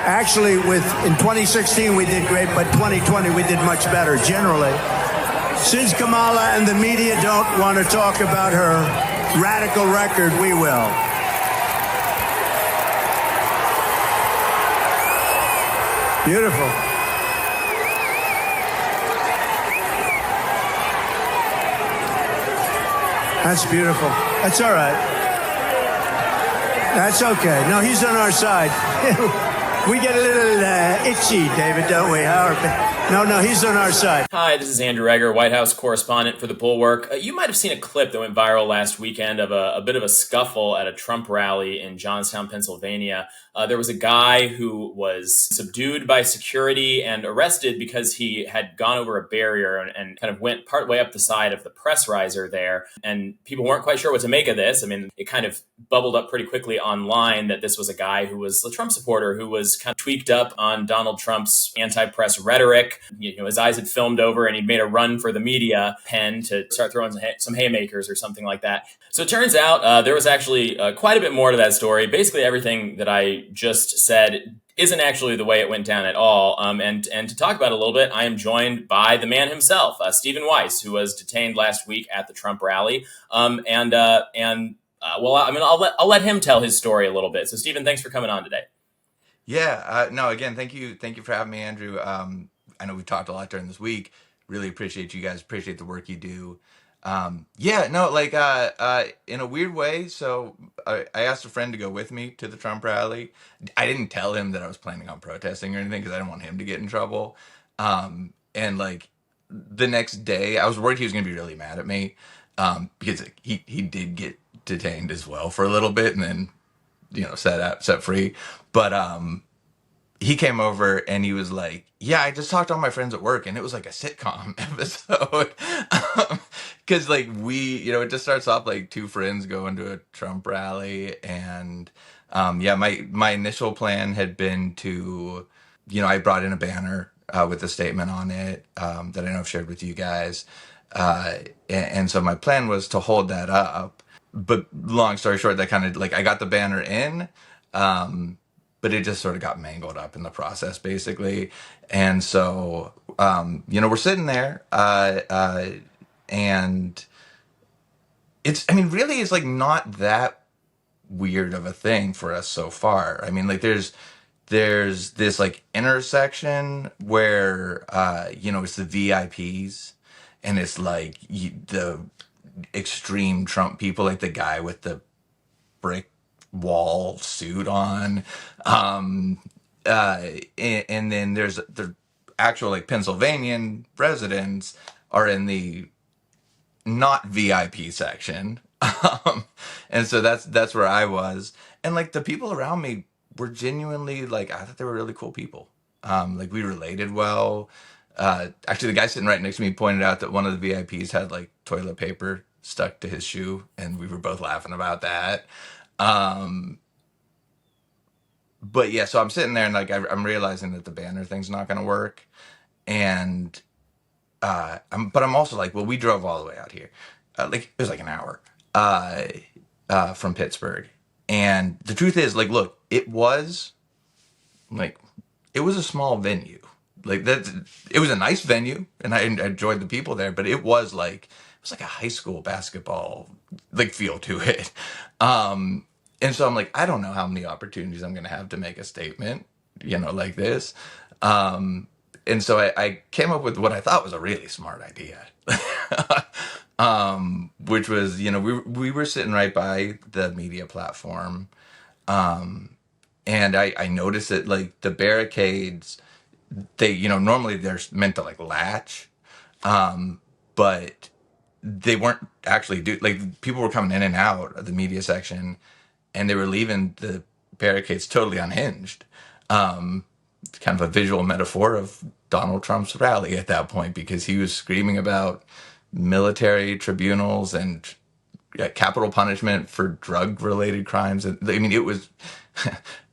Actually, in 2016 we did great, but 2020 we did much better generally. Since Kamala and the media don't want to talk about her radical record, we will. Beautiful. That's beautiful. That's all right. That's okay. No, he's on our side. We get a little itchy, David, don't we? No, he's on our side. Hi, this is Andrew Egger, White House correspondent for the Bulwark. You might have seen a clip that went viral last weekend of a bit of a scuffle at a Trump rally in Johnstown, Pennsylvania. There was a guy who was subdued by security and arrested because he had gone over a barrier and kind of went partway up the side of the press riser there. And people weren't quite sure what to make of this. I mean, it kind of bubbled up pretty quickly online that this was a guy who was a Trump supporter who was kind of tweaked up on Donald Trump's anti-press rhetoric. You know, his eyes had filmed over and he'd made a run for the media pen to start throwing some haymakers or something like that. So it turns out there was actually quite a bit more to that story. Basically, everything that I just said isn't actually the way it went down at all. And to talk about it a little bit, I am joined by the man himself, Stephen Weiss, who was detained last week at the Trump rally. I'll let him tell his story a little bit. So, Stephen, thanks for coming on today. Yeah. No, again, thank you for having me, Andrew. I know we've talked a lot during this week. Really appreciate you guys. Appreciate the work you do. In a weird way. So I asked a friend to go with me to the Trump rally. I didn't tell him that I was planning on protesting or anything because I didn't want him to get in trouble. And like the next day, I was worried he was going to be really mad at me because he did get detained as well for a little bit and then, set free. But he came over and he was like, yeah, I just talked to all my friends at work and it was like a sitcom episode. Because it just starts off like two friends going to a Trump rally. And my initial plan had been to, I brought in a banner with a statement on it that I know I've shared with you guys. And so my plan was to hold that up. But long story short, that kind of I got the banner in. But it just sort of got mangled up in the process, basically. And so, we're sitting there, and really it's not that weird of a thing for us so far. I mean, there's this intersection where, it's the VIPs and it's the extreme Trump people, like the guy with the brick wall suit on, and then there's the actual Pennsylvanian residents are in the not VIP section, and so that's where I was, and the people around me were genuinely I thought they were really cool people. We related well. Actually, the guy sitting right next to me pointed out that one of the VIPs had toilet paper stuck to his shoe, and we were both laughing about that. But yeah, so I'm sitting there and I'm realizing that the banner thing's not going to work. And, I'm also well, we drove all the way out here. It was an hour, from Pittsburgh. And the truth is look, it was a small venue. It was a nice venue and I enjoyed the people there, but it was a high school basketball, feel to it. And so I'm I don't know how many opportunities I'm going to have to make a statement, like this. And so I came up with what I thought was a really smart idea, which was, we were sitting right by the media platform. And I noticed that the barricades, they, normally they're meant to latch. But they weren't actually people were coming in and out of the media section and they were leaving the barricades totally unhinged. It's kind of a visual metaphor of Donald Trump's rally at that point, because he was screaming about military tribunals and capital punishment for drug-related crimes. And it was,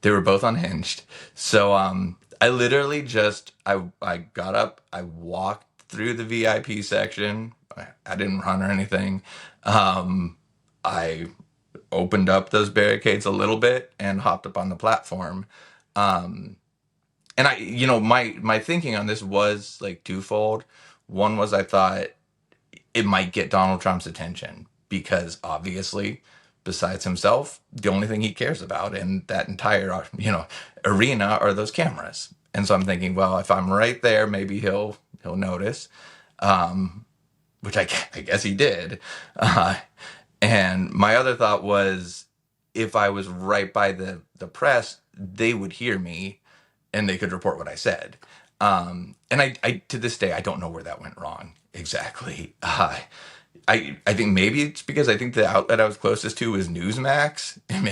they were both unhinged. So I literally I got up, I walked through the VIP section. I didn't run or anything. I opened up those barricades a little bit and hopped up on the platform. and my thinking on this was like twofold. One was I thought it might get Donald Trump's attention because obviously, besides himself, the only thing he cares about in that entire arena are those cameras. And so I'm thinking, well, if I'm right there, maybe he'll notice, which I guess he did. And my other thought was, if I was right by the press, they would hear me and they could report what I said. And I to this day I don't know where that went wrong exactly. I think maybe it's because I think the outlet I was closest to was Newsmax, and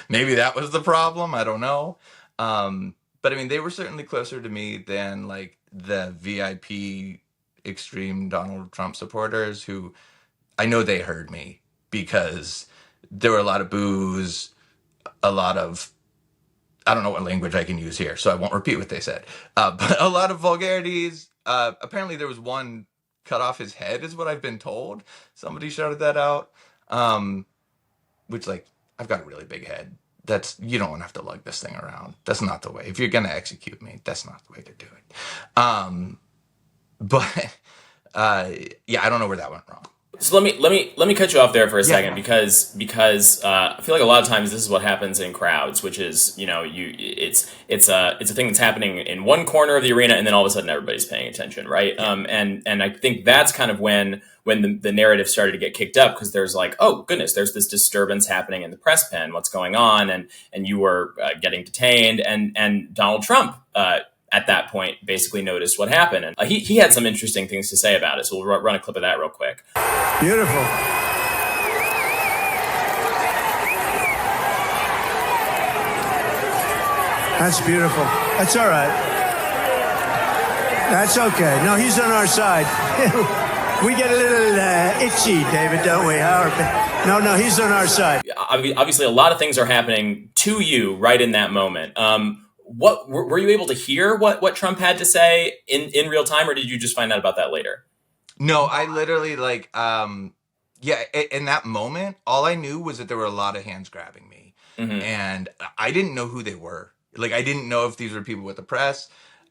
maybe that was the problem. I don't know. But I mean, they were certainly closer to me than like the VIP extreme Donald Trump supporters who I know they heard me because there were a lot of boos, a lot of I don't know what language I can use here, so I won't repeat what they said. But a lot of vulgarities. Apparently, there was one cut off his head, is what I've been told. Somebody shouted that out. Which, like, I've got a really big head. You don't have to lug this thing around. That's not the way. If you're gonna execute me, that's not the way to do it. But yeah, I don't know where that went wrong. So let me cut you off there for a second, Yeah. because I feel like a lot of times this is what happens in crowds, which is it's a thing that's happening in one corner of the arena, and then all of a sudden everybody's paying attention, right? And I think that's kind of when the narrative started to get kicked up, because there's like, oh goodness, there's this disturbance happening in the press pen. What's going on? And you were getting detained, and Donald Trump. At that point, basically noticed what happened. And he had some interesting things to say about it. So we'll run a clip of that real quick. Beautiful. That's beautiful. That's all right. That's okay. No, he's on our side. We get a little itchy, David, don't we? No, he's on our side. Obviously, a lot of things are happening to you right in that moment. What were you able to hear what Trump had to say in real time, or did you just find out about that later? No, I literally in that moment, all I knew was that there were a lot of hands grabbing me, and I didn't know who they were. Like, I didn't know if these were people with the press,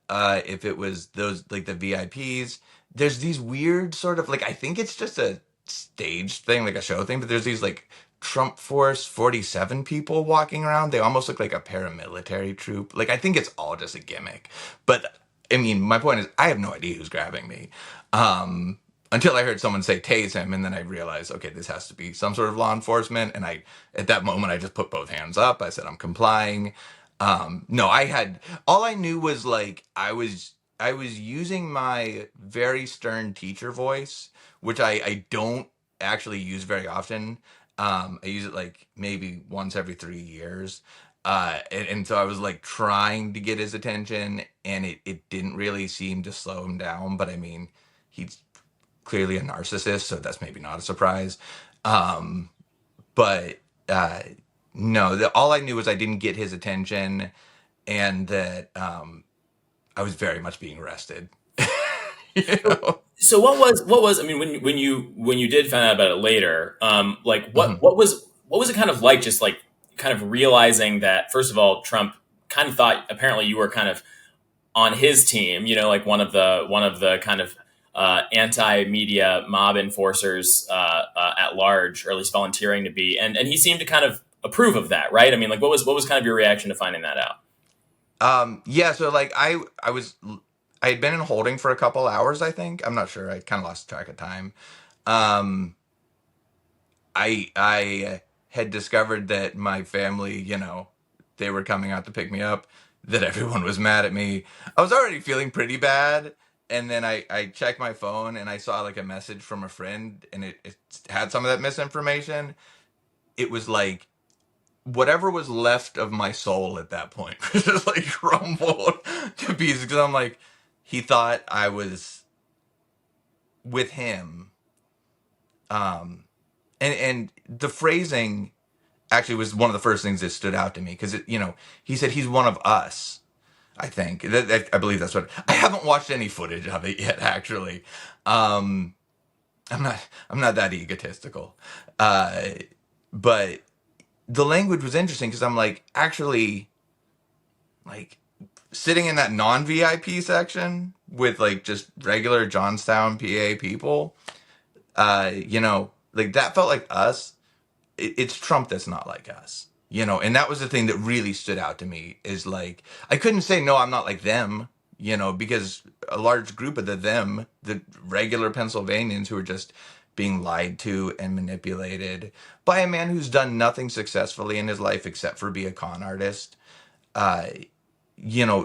if it was those like the VIPs. There's these weird sort of like, I think it's just a staged thing, like a show thing, but there's these like Trump Force 47 people walking around. They almost look like a paramilitary troop. Like, I think it's all just a gimmick. But I mean, my point is, I have no idea who's grabbing me. Until I heard someone say tase him, and then I realized, okay, this has to be some sort of law enforcement. And at that moment, I just put both hands up. I said, I'm complying. No, all I knew was like, I was using my very stern teacher voice, which I don't actually use very often. I use it like maybe once every 3 years. And so I was like trying to get his attention, and it didn't really seem to slow him down. But I mean, he's clearly a narcissist, so that's maybe not a surprise. But no, all I knew was I didn't get his attention, and that I was very much being arrested. You know? So what was I mean, when you did find out about it later, like what was it kind of like, just like kind of realizing that, first of all, Trump kind of thought apparently you were kind of on his team, like one of the kind of anti-media mob enforcers at large, or at least volunteering to be, and he seemed to kind of approve of that, right? I mean, like what was kind of your reaction to finding that out? Yeah, so like I had been in holding for a couple hours, I think. I'm not sure. I kind of lost track of time. I had discovered that my family, they were coming out to pick me up, that everyone was mad at me. I was already feeling pretty bad. And then I checked my phone, and I saw like a message from a friend, and it had some of that misinformation. It was like, whatever was left of my soul at that point just like crumbled to pieces, because I'm like, he thought I was with him. And the phrasing actually was one of the first things that stood out to me, because he said he's one of us. I think I believe that's what. I haven't watched any footage of it yet, actually. I'm not that egotistical, but the language was interesting, because I'm like, actually, like sitting in that non-VIP section with like just regular Johnstown, PA people, like that felt like us. It's Trump that's not like us, and that was the thing that really stood out to me is like, I couldn't say, no, I'm not like them, because a large group of the regular Pennsylvanians who are just being lied to and manipulated by a man who's done nothing successfully in his life except for be a con artist. Uh,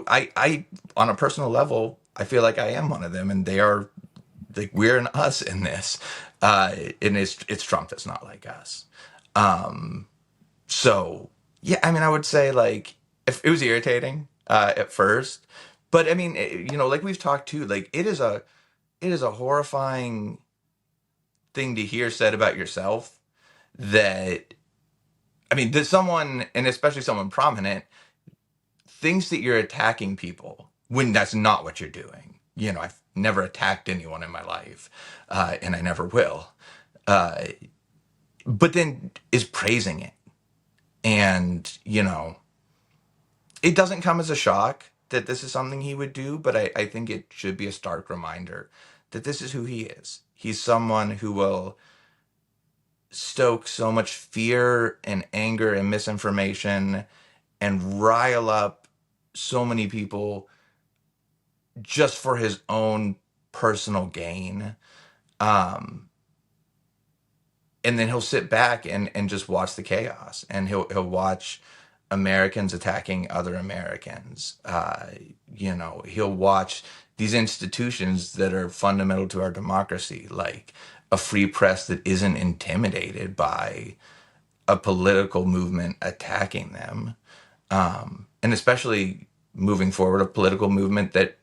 I on a personal level, I feel like I am one of them, and they are like we're an us in this. And it's Trump that's not like us. So yeah, I mean, I would say like if it was irritating at first, but I mean, like we've talked to, like it is a horrifying thing to hear said about yourself. That I mean, that someone, and especially someone prominent, thinks that you're attacking people when that's not what you're doing. I've never attacked anyone in my life, and I never will. Uh, but then is praising it. And, it doesn't come as a shock that this is something he would do, but I think it should be a stark reminder that this is who he is. He's someone who will stoke so much fear and anger and misinformation and rile up so many people just for his own personal gain. Um, and then he'll sit back and just watch the chaos, and he'll watch Americans attacking other Americans. He'll watch these institutions that are fundamental to our democracy, like a free press that isn't intimidated by a political movement attacking them. And especially moving forward, a political movement that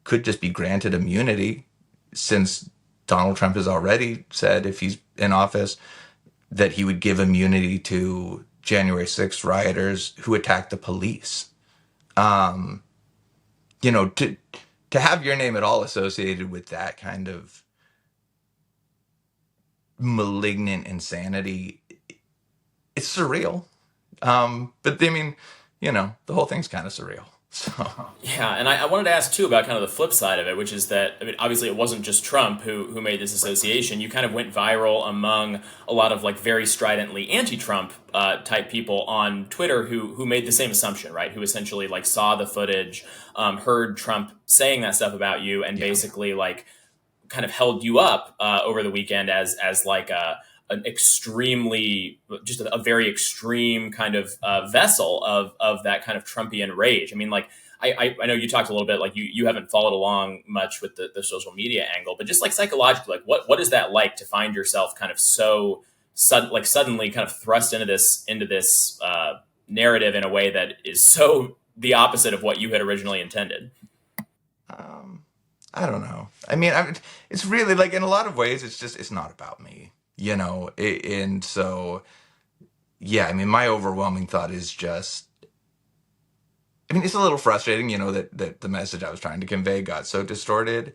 could just be granted immunity, since Donald Trump has already said if he's in office that he would give immunity to January 6th rioters who attacked the police. Um, to have your name at all associated with that kind of malignant insanity, it's surreal. But I mean, the whole thing's kind of surreal. So Yeah, and I wanted to ask too about kind of the flip side of it, which is that I mean, obviously, it wasn't just Trump who made this association. You kind of went viral among a lot of like very stridently anti-Trump type people on Twitter who made the same assumption, right? Who essentially like saw the footage, heard Trump saying that stuff about you, and yeah, basically like kind of held you up over the weekend as like an extremely just a very extreme kind of vessel of that kind of Trumpian rage. I mean, like I know you talked a little bit like you haven't followed along much with the social media angle, but just like psychologically, like what is that like to find yourself kind of so suddenly kind of thrust into this narrative in a way that is so the opposite of what you had originally intended? um, I don't know. I mean, it's really like in a lot of ways, it's not about me, and so yeah. I mean, my overwhelming thought is just. I mean, it's a little frustrating, that the message I was trying to convey got so distorted.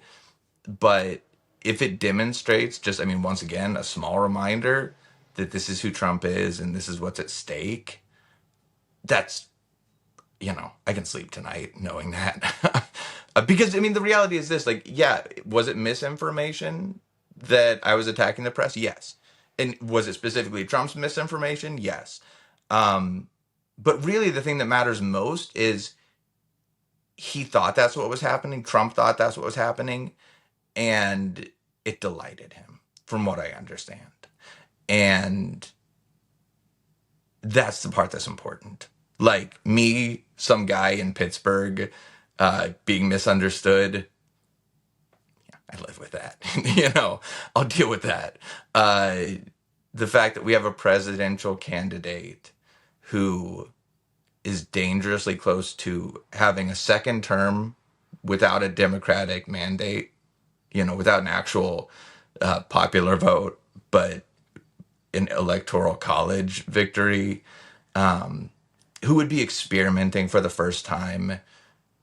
But if it demonstrates just, I mean, once again, a small reminder that this is who Trump is and this is what's at stake, that's, I can sleep tonight knowing that. Because, I mean, the reality is this, like, yeah, was it misinformation that I was attacking the press? Yes. And was it specifically Trump's misinformation? Yes. Um, but really, the thing that matters most is he thought that's what was happening. Trump thought that's what was happening. And it delighted him, from what I understand. And that's the part that's important. Like me, some guy in Pittsburgh, being misunderstood. I live with that. I'll deal with that. The fact that we have a presidential candidate who is dangerously close to having a second term without a Democratic mandate, without an actual popular vote, but an electoral college victory, who would be experimenting for the first time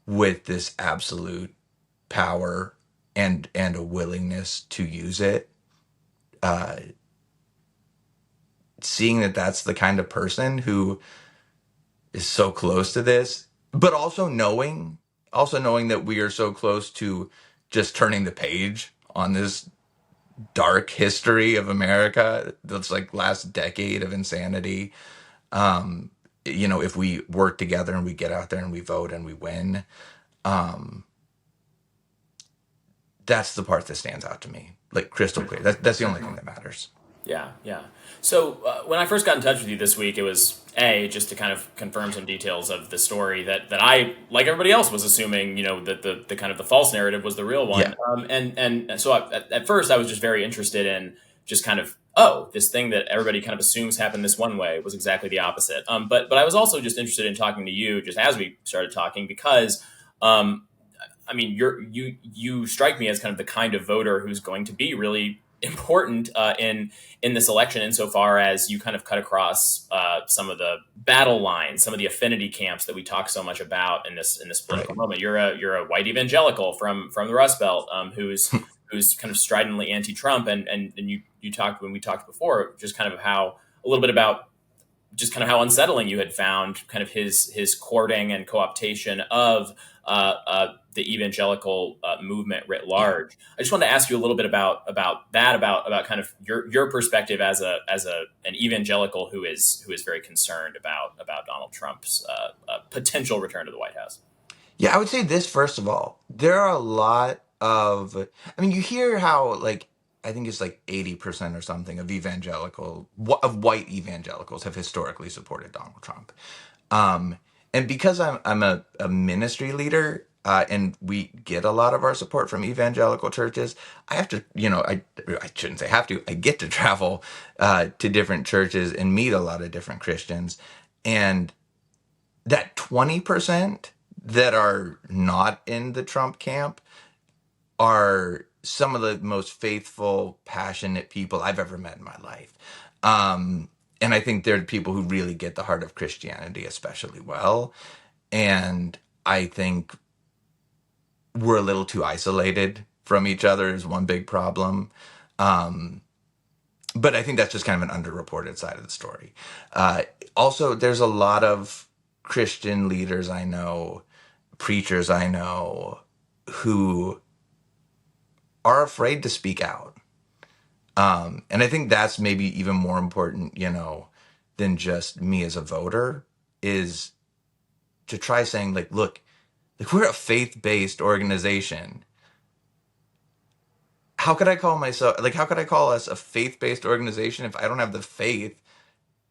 with this absolute power and a willingness to use it. Uh, Seeing that that's the kind of person who is so close to this, but also knowing that we are so close to just turning the page on this dark history of America, that's like last decade of insanity. Um, if we work together and we get out there and we vote and we win, um, that's the part that stands out to me, like crystal clear. That's the only thing that matters. Yeah, yeah. So when I first got in touch with you this week, it was just to kind of confirm some details of the story that I, like everybody else, was assuming, that the kind of the false narrative was the real one. Yeah. And so at first I was just very interested in just kind of, this thing that everybody kind of assumes happened this one way was exactly the opposite. But I was also just interested in talking to you just as we started talking because. I mean, you strike me as kind of the kind of voter who's going to be really important in this election, insofar as you kind of cut across some of the battle lines, some of the affinity camps that we talk so much about in this political Right. moment. You're a white evangelical from the Rust Belt who's kind of stridently anti-Trump, and you talked when we talked before, just kind of how a little bit about just kind of how unsettling you had found kind of his courting and co-optation of the evangelical movement writ large. I just wanted to ask you a little bit about that, about kind of your perspective as an evangelical who is very concerned about Donald Trump's potential return to the White House. Yeah, I would say this first of all. There are a lot of, I mean, you hear how like I think it's like 80% or something of of white evangelicals have historically supported Donald Trump. Um, and because I'm a ministry leader, and we get a lot of our support from evangelical churches, I have to, I shouldn't say have to, I get to travel to different churches and meet a lot of different Christians. And that 20% that are not in the Trump camp are some of the most faithful, passionate people I've ever met in my life. And I think they're people who really get the heart of Christianity especially well. And I think we're a little too isolated from each other is one big problem. Um, but I think that's just kind of an underreported side of the story. Also, there's a lot of Christian leaders I know, preachers I know, who are afraid to speak out. And I think that's maybe even more important, than just me as a voter, is to try saying, like, look, like we're a faith-based organization. How could I call us a faith-based organization if I don't have the faith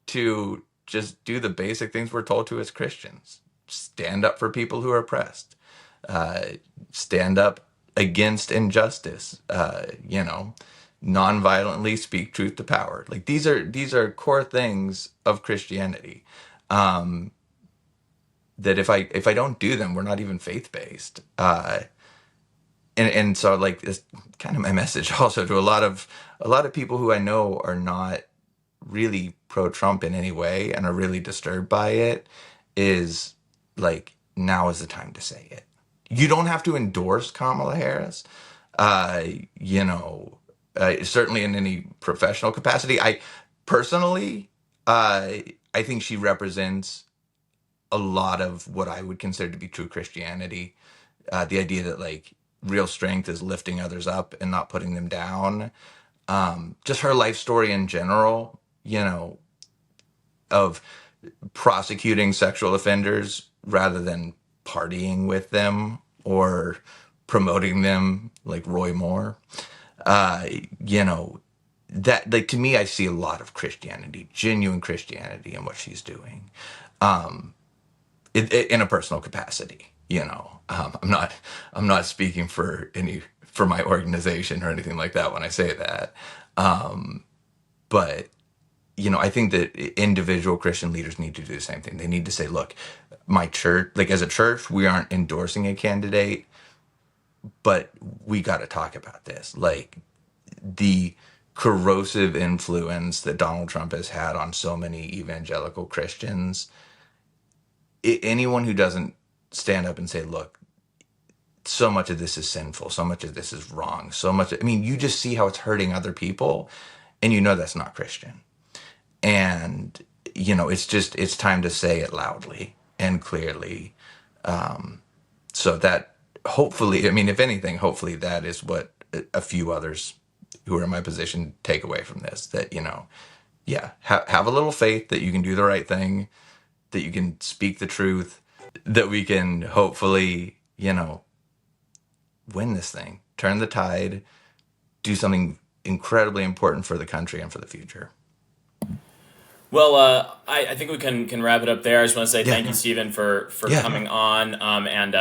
to just do the basic things we're told to as Christians? Stand up for people who are oppressed. Uh, Stand up against injustice. Non-violently speak truth to power. Like these are core things of Christianity. Um, that if I don't do them, we're not even faith-based. And so like it's kind of my message also to a lot of people who I know are not really pro-Trump in any way and are really disturbed by it, is like now is the time to say it. You don't have to endorse Kamala Harris, uh, you know, certainly in any professional capacity. I personally, I think she represents a lot of what I would consider to be true Christianity. The idea that like real strength is lifting others up and not putting them down. Just her life story in general, of prosecuting sexual offenders rather than partying with them or promoting them like Roy Moore. Uh, you know, that like to me, I see a lot of Christianity, genuine Christianity in what she's doing. Um, in a personal capacity. I'm not speaking for my organization or anything like that when I say that. But I think that individual Christian leaders need to do the same thing. They need to say, look, my church, like as a church, we aren't endorsing a candidate, but we got to talk about this. Like the corrosive influence that Donald Trump has had on so many evangelical Christians. Anyone who doesn't stand up and say, look, so much of this is sinful, so much of this is wrong, I mean, you just see how it's hurting other people, and that's not Christian. And, it's time to say it loudly and clearly. So that hopefully, I mean, if anything, hopefully that is what a few others who are in my position take away from this, that, yeah, have a little faith that you can do the right thing, that you can speak the truth, that we can hopefully, win this thing, turn the tide, do something incredibly important for the country and for the future. Well, I think we can wrap it up there. I just want to say Yeah. thank you, Stephen, for Yeah. coming on. And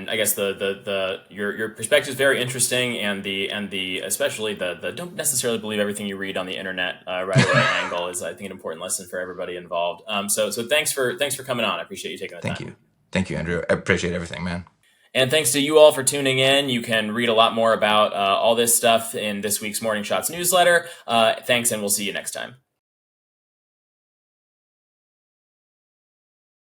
I guess your perspective is very interesting, and the especially the don't necessarily believe everything you read on the internet right away angle is, I think, an important lesson for everybody involved. So thanks for coming on. I appreciate you taking the time. Thank you, Andrew. I appreciate everything, man. And thanks to you all for tuning in. You can read a lot more about all this stuff in this week's Morning Shots newsletter. Thanks, and we'll see you next time.